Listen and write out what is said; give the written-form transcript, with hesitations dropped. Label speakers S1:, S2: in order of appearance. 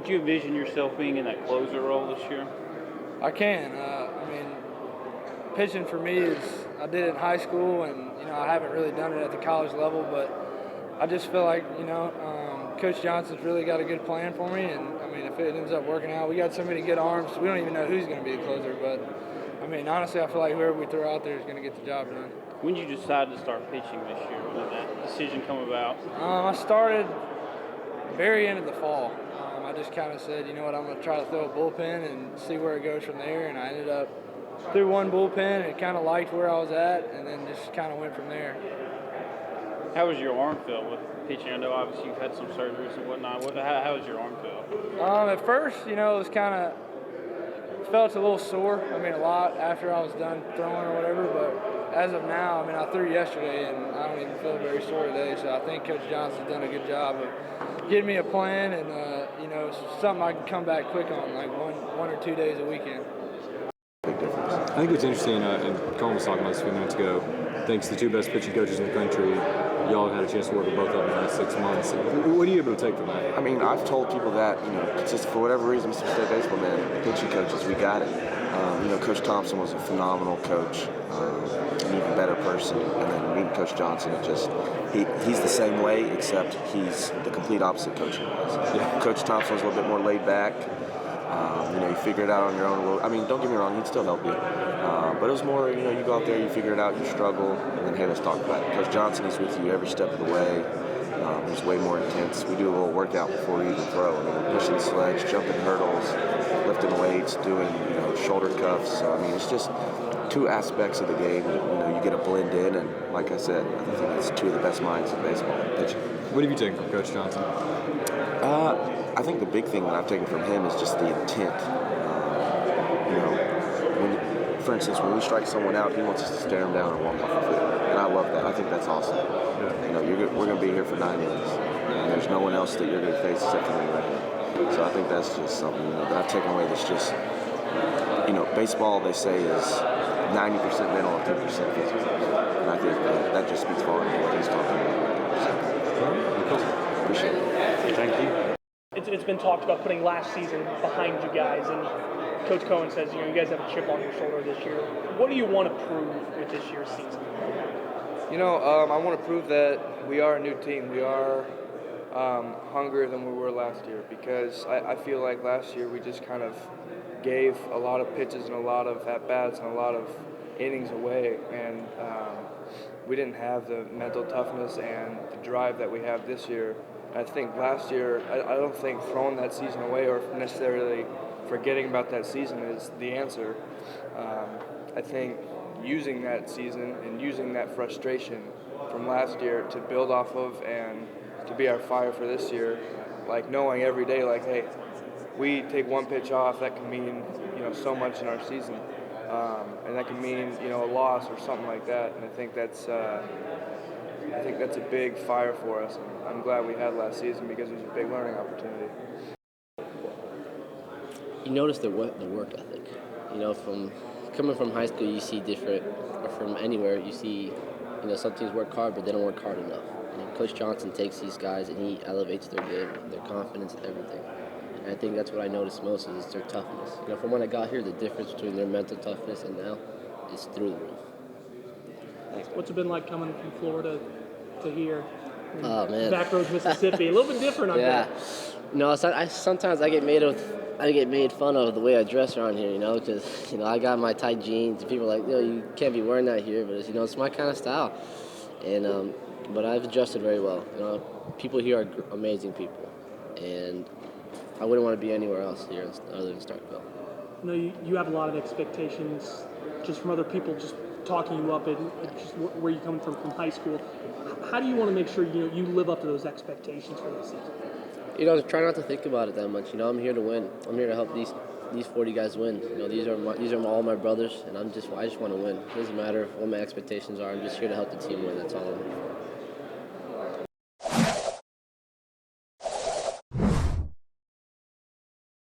S1: Could you envision yourself being in that closer role this year?
S2: I can. Pitching for me is, I did it in high school, and I haven't really done it at the college level, but I just feel like Coach Johnson's really got a good plan for me, and if it ends up working out, we got so many good arms. We don't even know who's going to be the closer, but honestly, I feel like whoever we throw out there is going to get the job done.
S1: When did you decide to start pitching this year? When did that decision come about?
S2: I started very end of the fall. I just kind of said, I'm going to try to throw a bullpen and see where it goes from there, and I ended up threw one bullpen and kind of liked where I was at, and then just kind of went from there.
S1: How was your arm feel with pitching? I know obviously you've had some surgeries and whatnot. How was your arm feel?
S2: At first, it was kind of felt a little sore. A lot after I was done throwing or whatever. But as of now, I threw yesterday and I don't even feel very sore today. So I think Coach Johnson's done a good job of getting me a plan and something I can come back quick on, like one or 2 days a weekend.
S3: I think what's interesting, and Colin was talking about this a few minutes ago, thinks the two best pitching coaches in the country, y'all have had a chance to work with both of them in the last 6 months. What are you able to take from that?
S4: I've told people that, just for whatever reason, Mr. State Baseball, man, pitching coaches, we got it. Coach Thompson was a phenomenal coach, an even better person, and then meeting Coach Johnson, he's the same way, except he's the complete opposite coach he was. Yeah. Coach Thompson was a little bit more laid back. You figure it out on your own a little. Don't get me wrong, he'd still help you. But it was more, you go out there, you figure it out, you struggle, and then, hey, let's talk about it. Coach Johnson is with you every step of the way. He's way more intense. We do a little workout before we even throw. We're pushing sleds, jumping hurdles, lifting weights, doing, shoulder cuffs. So, it's just two aspects of the game that, you get to blend in. And like I said, I think it's two of the best minds in baseball pitching.
S3: What have you taken from Coach Johnson?
S4: I think the big thing that I've taken from him is just the intent. For instance, when we strike someone out, he wants us to stare him down and walk off the field. And I love that. I think that's awesome. Yeah. We're going to be here for 9 innings, and there's no one else that you're going to face except for me right now. So I think that's just something that I've taken away that's just, baseball, they say, is 90% mental and 10% physical. And I think that just speaks volumes to what he's talking about. So, appreciate it.
S1: Thank you.
S5: It's been talked about putting last season behind you guys, and Coach Cohen says, you guys have a chip on your shoulder this year. What do you want to prove with this year's season?
S2: I want to prove that we are a new team. We are hungrier than we were last year, because I feel like last year we just kind of gave a lot of pitches and a lot of at-bats and a lot of innings away, and we didn't have the mental toughness and the drive that we have this year. I think last year, I don't think throwing that season away or necessarily forgetting about that season is the answer. I think using that season and using that frustration from last year to build off of and to be our fire for this year, like knowing every day, like, hey, we take one pitch off, that can mean so much in our season, and that can mean a loss or something like that. And I think that's a big fire for us. I'm glad we had last season because it was a big learning opportunity.
S6: You notice the work ethic. From coming from high school, you see different, or from anywhere, you see, some teams work hard, but they don't work hard enough. Coach Johnson takes these guys and he elevates their game, their confidence, and everything. And I think that's what I noticed most is their toughness. From when I got here, the difference between their mental toughness and now is through the roof.
S5: What's it been like coming from Florida to here?
S6: Oh man,
S5: Back roads, Mississippi, a little bit different.
S6: Yeah, sometimes I get made fun of the way I dress around here, because I got my tight jeans. And people are like, you can't be wearing that here, but it's my kind of style. And but I've adjusted very well. People here are amazing people, and I wouldn't want to be anywhere else here other than Starkville.
S5: You have a lot of expectations just from other people, just talking you up and just where you come from high school. How do you want to make sure you live up to those expectations for this season?
S6: Try not to think about it that much. I'm here to win. I'm here to help these 40 guys win. These are all my brothers, and I just want to win. It doesn't matter what my expectations are. I'm just here to help the team win. That's all I'm here for.